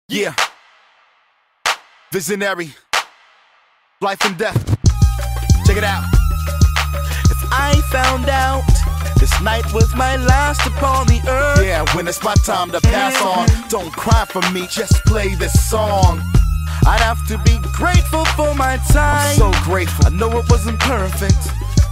Yeah. Visionary. Life and death. Check it out. If I found out this night was my last upon the earth, yeah, when it's my time to pass on, don't cry for me, just play this song. I'd have to be grateful for my time. I'm so grateful. I know it wasn't perfect,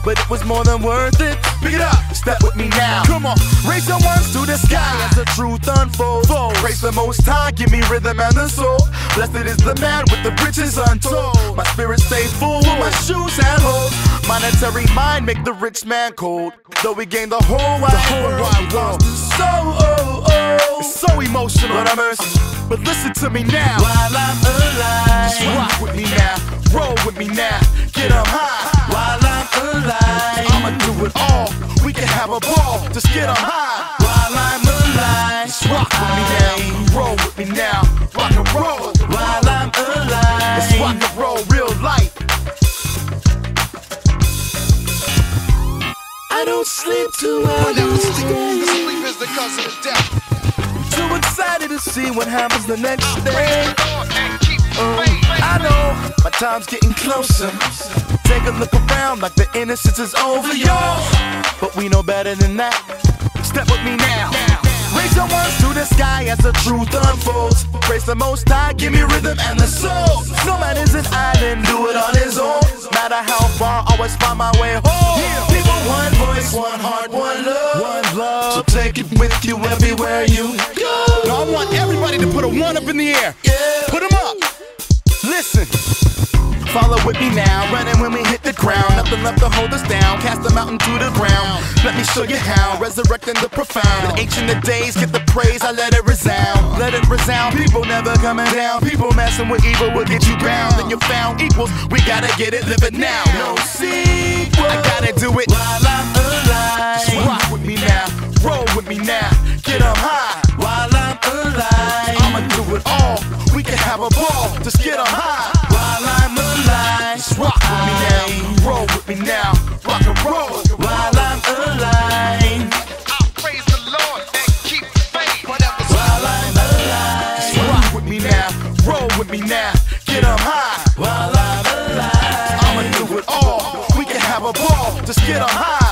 but it was more than worth it. Pick it up, step with me now. Come on, raise your ones to the sky as the truth unfolds. Praise the Most High, give me rhythm and the soul. Blessed is the man with the riches untold. My spirit stays full with my shoes and holes. Monetary mind make the rich man cold. Though we gain the whole wide world. It's so emotional, but I'm but listen to me now. While I'm alive, just rock with me now, roll with me now, get up high. While I'm alive, I'ma do it all. We can have a ball, just get up high. While I'm alive, just rock with me now, roll with me now, rock and roll. While I'm alive, let's rock and roll, real life. I don't sleep too well. Sleep is the cause of the death. Too excited to see what happens the next day. I know my time's getting closer. Take a look around like the innocence is over, y'all. But we know better than that. Step with me now. Raise your ones to the sky as the truth unfolds. Praise the Most High, give me rhythm and the soul. No man is an island, do it on his own. Matter how far, always find my way home. People, one voice, one heart, one love. One love. So take it with you everywhere you go. Now I want everybody to put a one up in the air. Put them up. Listen. Follow with me now, running when we hit the ground. Nothing left to hold us down, cast them out into the ground. Let me show you how, resurrecting the profound. In ancient days, get the praise, I let it resound. Let it resound, people never coming down. People messing with evil will get you bound. Then you found equals, we gotta get it, live it now. No sequel, I gotta do it while I'm alive. Just rock with me now, roll with me now, get up high. While I'm alive, I'ma do it all. We can have a ball, just get up high. While I'm alive, just rock with me now, roll with me now, rock and roll. While I'm alive, I'll praise the Lord and keep faith. Whatever's while I'm alive, just rock with me now, roll with me now, get up high. While I'm alive, I'ma do it all. We can have a ball, just get up high.